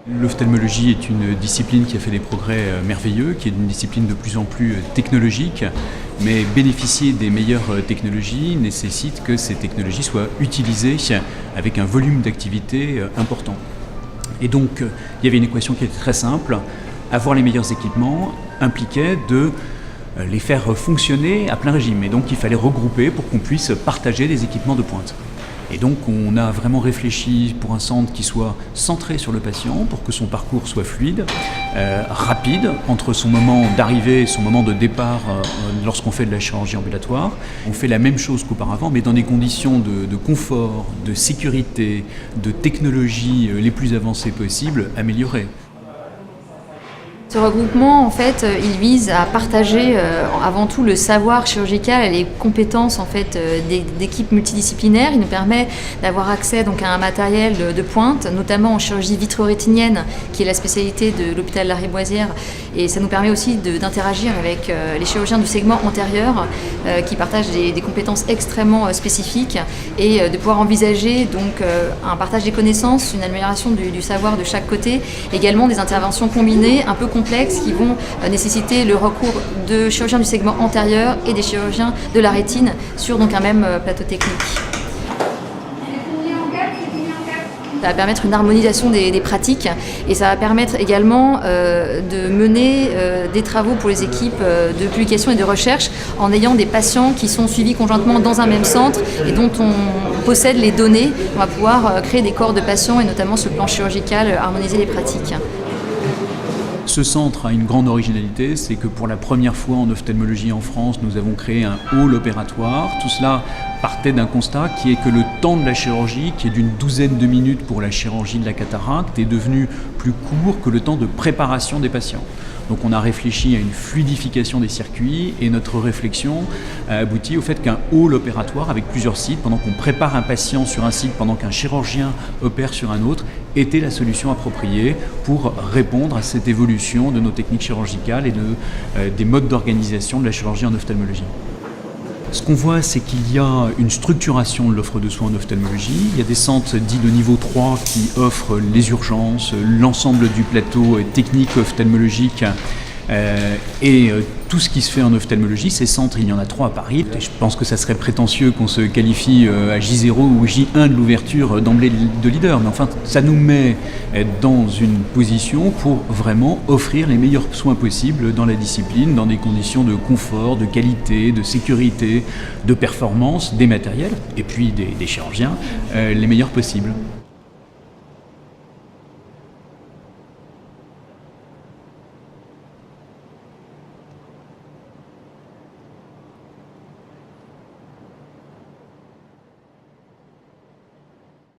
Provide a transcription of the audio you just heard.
L'ophtalmologie est une discipline qui a fait des progrès merveilleux, qui est une discipline de plus en plus technologique, mais bénéficier des meilleures technologies nécessite que ces technologies soient utilisées avec un volume d'activité important. Et donc, il y avait une équation qui était très simple. Avoir les meilleurs équipements impliquait de les faire fonctionner à plein régime. Et donc, il fallait regrouper pour qu'on puisse partager des équipements de pointe. Et donc on a vraiment réfléchi pour un centre qui soit centré sur le patient, pour que son parcours soit fluide, rapide, entre son moment d'arrivée et son moment de départ lorsqu'on fait de la chirurgie ambulatoire. On fait la même chose qu'auparavant, mais dans des conditions de confort, de sécurité, de technologie les plus avancées possibles, améliorées. Ce regroupement, en fait, il vise à partager avant tout le savoir chirurgical et les compétences en fait, d'équipes multidisciplinaires. Il nous permet d'avoir accès donc, à un matériel de pointe, notamment en chirurgie vitro-rétinienne, qui est la spécialité de l'hôpital Lariboisière. Et ça nous permet aussi d'interagir avec les chirurgiens du segment antérieur, qui partagent des compétences extrêmement spécifiques, et de pouvoir envisager donc, un partage des connaissances, une amélioration du savoir de chaque côté, également des interventions combinées un peu complexes qui vont nécessiter le recours de chirurgiens du segment antérieur et des chirurgiens de la rétine sur donc un même plateau technique. Ça va permettre une harmonisation des pratiques et ça va permettre également de mener des travaux pour les équipes de publication et de recherche en ayant des patients qui sont suivis conjointement dans un même centre et dont on possède les données. On va pouvoir créer des corps de patients et notamment sur le plan chirurgical, harmoniser les pratiques. Ce centre a une grande originalité, c'est que pour la première fois en ophtalmologie en France, nous avons créé un hall opératoire. Tout cela partait d'un constat qui est que le temps de la chirurgie, qui est d'une douzaine de minutes pour la chirurgie de la cataracte, est devenu plus court que le temps de préparation des patients. Donc on a réfléchi à une fluidification des circuits et notre réflexion a abouti au fait qu'un hall opératoire avec plusieurs sites, pendant qu'on prépare un patient sur un site, pendant qu'un chirurgien opère sur un autre, était la solution appropriée pour répondre à cette évolution de nos techniques chirurgicales et des modes d'organisation de la chirurgie en ophtalmologie. Ce qu'on voit, c'est qu'il y a une structuration de l'offre de soins en ophtalmologie. Il y a des centres dits de niveau 3 qui offrent les urgences, l'ensemble du plateau technique ophtalmologique et tout ce qui se fait en ophtalmologie. Ces centres, il y en a 3 à Paris. Et je pense que ça serait prétentieux qu'on se qualifie à J0 ou J1 de l'ouverture d'emblée de leader. Mais enfin, ça nous met dans une position pour vraiment offrir les meilleurs soins possibles dans la discipline, dans des conditions de confort, de qualité, de sécurité, de performance, des matériels et puis des chirurgiens, les meilleurs possibles.